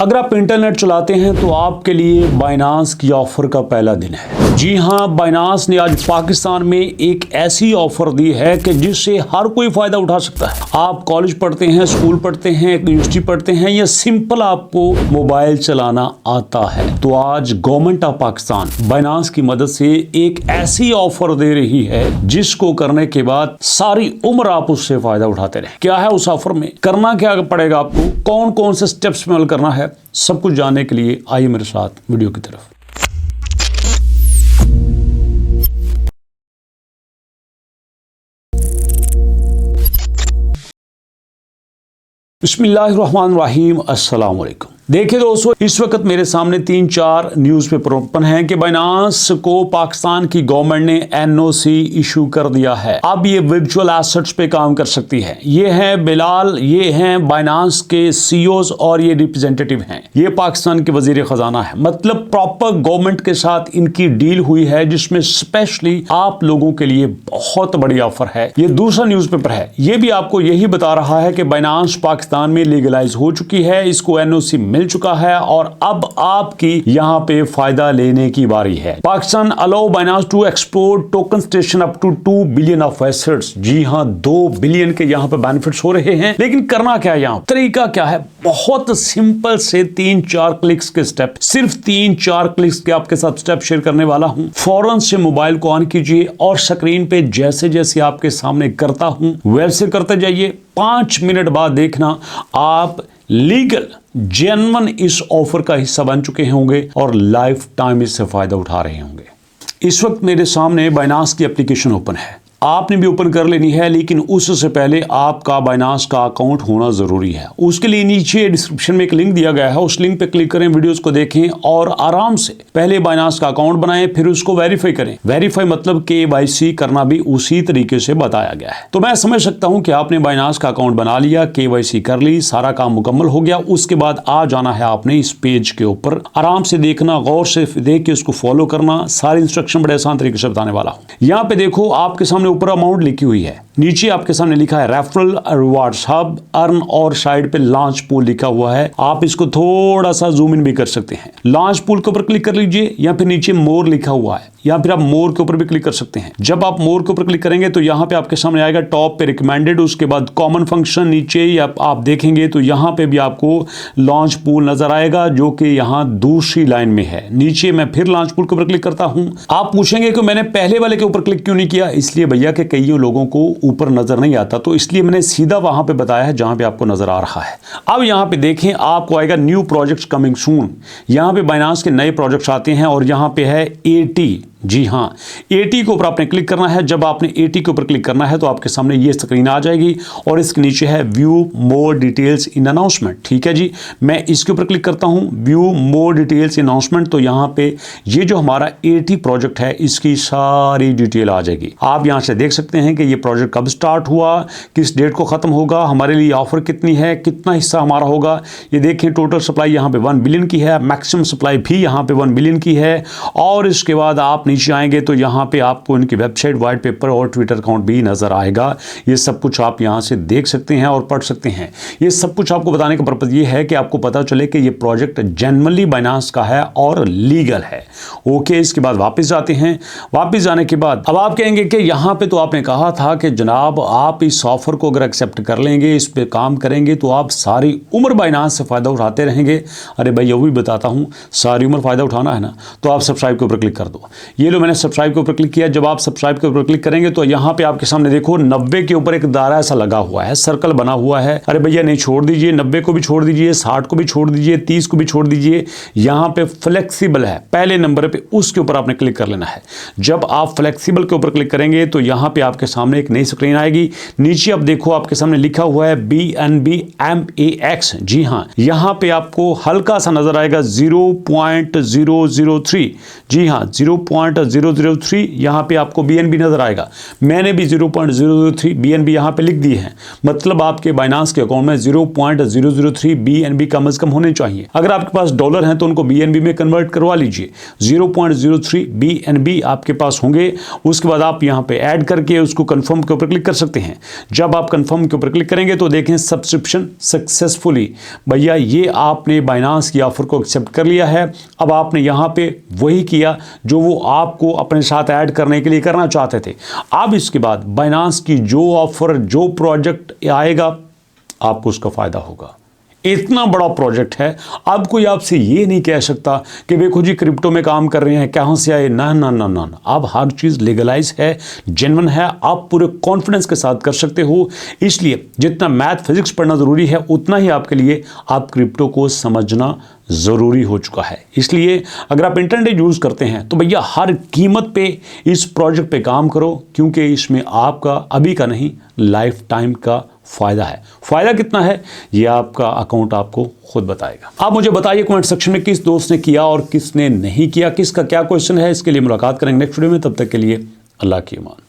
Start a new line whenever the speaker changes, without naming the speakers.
अगर आप इंटरनेट चलाते हैं तो आपके लिए बाइनांस की ऑफर का पहला दिन है। जी हां, बाइनांस ने आज पाकिस्तान में एक ऐसी ऑफर दी है कि जिससे हर कोई फायदा उठा सकता है। आप कॉलेज पढ़ते हैं, स्कूल पढ़ते हैं, यूनिवर्सिटी पढ़ते हैं या सिंपल आपको मोबाइल चलाना आता है, तो आज गवर्नमेंट ऑफ पाकिस्तान बाइनांस की मदद से एक ऐसी ऑफर दे रही है जिसको करने के बाद सारी उम्र आप उससे फायदा उठाते रहे। क्या है उस ऑफर में, करना क्या पड़ेगा आपको, कौन कौन से स्टेप्स में अमल करना है, सब कुछ जानने के लिए आइए मेरे साथ वीडियो की तरफ। बिस्मिल्लाहिर्रहमानिर्रहीम, अस्सलाम वालेकुम। देखिए दोस्तों, इस वक्त मेरे सामने 3-4 न्यूज़पेपर ओपन हैं कि बाइनांस को पाकिस्तान की गवर्नमेंट ने एनओसी इशू कर दिया है। अब ये वर्चुअल एसेट्स पे काम कर सकती है। ये हैं बिलाल, ये हैं बाइनांस के सीईओज और ये रिप्रेजेंटेटिव हैं। ये पाकिस्तान के वजीर खजाना है, मतलब प्रॉपर गवर्नमेंट के साथ इनकी डील हुई है, जिसमें स्पेशली आप लोगों के लिए बहुत बड़ी ऑफर है। ये दूसरा न्यूज़पेपर है, ये भी आपको यही बता रहा है कि बाइनांस पाकिस्तान में लीगलाइज हो चुकी है, इसको एनओसी मिल चुका है और अब आपकी यहां पे फायदा लेने की बारी है। Pakistan allow Binance to export tokenisation up to 2 billion of assets. जी हां, 2 बिलियन के यहां पे बेनिफिट्स हो रहे हैं। लेकिन करना क्या है, यहां तरीका क्या है, बहुत सिंपल से 3-4 क्लिक्स के स्टेप, सिर्फ 3-4 क्लिक्स के आपके साथ स्टेप शेयर करने वाला हूं। फौरन से मोबाइल को ऑन कीजिए और स्क्रीन पे जैसे जैसे आपके सामने करता हूं वैसे करते जाइए। 5 मिनट बाद देखना आप लीगल जेन्युइन इस ऑफर का हिस्सा बन चुके होंगे और लाइफ टाइम इससे फायदा उठा रहे होंगे। इस वक्त मेरे सामने बाइनांस की एप्लीकेशन ओपन है, आपने भी ओपन कर लेनी है, लेकिन उससे पहले आपका बाइनांस का अकाउंट होना जरूरी है। उसके लिए नीचे डिस्क्रिप्शन में एक लिंक दिया गया है, उस लिंक पे क्लिक करें, वीडियोस को देखें और आराम से पहले बाइनांस का अकाउंट बनाएं, फिर उसको वेरीफाई करें। वेरीफाई मतलब KYC करना भी उसी तरीके से बताया गया है। तो मैं समझ सकता हूं कि आपने बाइनांस का अकाउंट बना लिया, KYC कर ली, सारा काम मुकम्मल हो गया। उसके बाद आ जाना है आपने इस पेज के ऊपर, आराम से देखना, गौर से देख के उसको फॉलो करना। सारी इंस्ट्रक्शन बड़े आसान तरीके से बताने वाला हूं। यहाँ पे देखो, आपके सामने ऊपर अमाउंट लिखी हुई है, नीचे आपके सामने लिखा है रेफरल रिवार्ड्स हब अर्न और साइड पे लॉन्च पूल लिखा हुआ है। आप इसको थोड़ा सा जूम इन भी कर सकते हैं। लॉन्च पूल के ऊपर क्लिक कर लीजिए या फिर नीचे मोर लिखा हुआ है, या फिर आप मोर के ऊपर भी क्लिक कर सकते हैं। जब आप मोर के ऊपर क्लिक करेंगे तो यहाँ पे आपके सामने आएगा टॉप पे रिकमेंडेड, उसके बाद कॉमन फंक्शन नीचे या आप देखेंगे तो यहाँ पे भी आपको लॉन्च पूल नजर आएगा, जो कि यहाँ दूसरी लाइन में है। नीचे मैं फिर लॉन्च पूल के ऊपर क्लिक करता हूँ। आप पूछेंगे कि मैंने पहले वाले के ऊपर क्लिक क्यों नहीं किया, इसलिए भैया कि कई लोगों को ऊपर नजर नहीं आता, तो इसलिए मैंने सीधा वहां पे बताया है जहां पे आपको नजर आ रहा है। अब यहां पे देखें, आपको आएगा न्यू प्रोजेक्ट्स कमिंग सून। यहां पे बाइनांस के नए प्रोजेक्ट्स आते हैं और यहां पे है 80। जी हां, 80 के ऊपर आपने क्लिक करना है। जब आपने 80 के ऊपर क्लिक करना है तो आपके सामने ये स्क्रीन आ जाएगी और इसके नीचे है view more details in announcement. ठीक है जी, मैं इसके ऊपर क्लिक करता हूं, view more details in announcement. तो यहां पे ये जो हमारा 80 प्रोजेक्ट है इसकी सारी डिटेल आ जाएगी। आप यहां से देख सकते हैं कि ये प्रोजेक्ट कब स्टार्ट हुआ, किस डेट को खत्म होगा, हमारे लिए ऑफर कितनी है, कितना हिस्सा हमारा होगा। ये देखें, टोटल सप्लाई यहाँ पे 1 बिलियन की है, मैक्सिमम सप्लाई भी यहाँ पे 1 बिलियन की है। और इसके बाद आप नीचे आएंगे तो यहाँ पे आपको इनकी वेबसाइट, व्हाइट पेपर और ट्विटर अकाउंट भी नजर आएगा। ये सब कुछ आप यहाँ से देख सकते हैं और पढ़ सकते हैं। ये सब कुछ आपको बताने का पर्पज ये है कि आपको पता चले कि ये प्रोजेक्ट जेन्युइनली बाइनांस का है और लीगल है। ओके, इसके बाद वापस जाते हैं। वापस जाने के बाद अब आप कहेंगे कि यहाँ पे तो आपने कहा था कि जनाब आप इस ऑफर को अगर एक्सेप्ट कर लेंगे, इस पे काम करेंगे तो आप सारी उम्र बाइनांस से फायदा उठाते रहेंगे। अरे भाई, ये भी बताता हूँ, सारी उम्र फायदा उठाना है ना, तो आप सब्सक्राइब के ऊपर क्लिक कर दो। ये लो, मैंने सब्सक्राइब के ऊपर क्लिक किया। जब आप सब्सक्राइब के ऊपर क्लिक करेंगे तो यहाँ पे आपके सामने देखो 90 के ऊपर एक दायरा ऐसा लगा हुआ है, सर्कल बना हुआ है। अरे भैया नहीं, छोड़ दीजिए, 90 को भी छोड़ दीजिए, 60 को भी छोड़ दीजिए, 30 को भी छोड़ दीजिए। यहाँ पे फ्लेक्सिबल है पहले नंबर पे, उसके ऊपर आपने क्लिक कर लेना है। जब आप फ्लेक्सिबल के ऊपर क्लिक करेंगे तो यहाँ पे आपके सामने एक नई स्क्रीन आएगी। नीचे आप देखो, आपके सामने लिखा हुआ है BNB MAX। जी हाँ, यहाँ पे आपको हल्का सा नजर आएगा 0.003। जी हाँ, 0.003 0.003 यहाँ पे आपको BNB नजर आएगा। मैंने भी 0.003 BNB यहाँ पे लिख दी है, मतलब आपके बाइनांस के अकाउंट में 0.003 BNB कम से कम होने चाहिए। अगर आपके पास डॉलर हैं तो उनको BNB में कन्वर्ट करवा लीजिए। 0.03 BNB आपके पास होंगे, उसके बाद आप यहाँ पे ऐड करके उसको कंफर्म के ऊपर क्लिक कर सकते हैं। जब आप कंफर्म के ऊपर क्लिक करेंगे तो देखें सब्सक्रिप्शन सक्सेसफुली, भैया ये आपने बाइनांस की ऑफर को एक्सेप्ट कर लिया है। अब आपने यहाँ पे वही किया जो वो आपको अपने साथ ऐड करने के लिए करना चाहते थे। अब इसके बाद बाइनांस की जो ऑफर, जो प्रोजेक्ट आएगा, आपको उसका फायदा होगा। इतना बड़ा प्रोजेक्ट है, अब कोई आपसे ये नहीं कह सकता कि देखो जी क्रिप्टो में काम कर रहे हैं, कहाँ से आए। ना ना ना ना, अब हर चीज़ लीगलाइज है, जेन्युइन है, आप पूरे कॉन्फिडेंस के साथ कर सकते हो। इसलिए जितना मैथ फिजिक्स पढ़ना ज़रूरी है, उतना ही आपके लिए आप क्रिप्टो को समझना ज़रूरी हो चुका है। इसलिए अगर आप इंटरनेट यूज़ करते हैं तो भैया हर कीमत पे इस प्रोजेक्ट पे काम करो, क्योंकि इसमें आपका अभी का नहीं, लाइफ टाइम का फ़ायदा है। फ़ायदा कितना है ये आपका अकाउंट आपको खुद बताएगा। आप मुझे बताइए कमेंट सेक्शन में किस दोस्त ने किया और किसने नहीं किया, किसका क्या क्वेश्चन है। इसके लिए मुलाकात करेंगे नेक्स्ट वीडियो में, तब तक के लिए अल्लाह की अमान।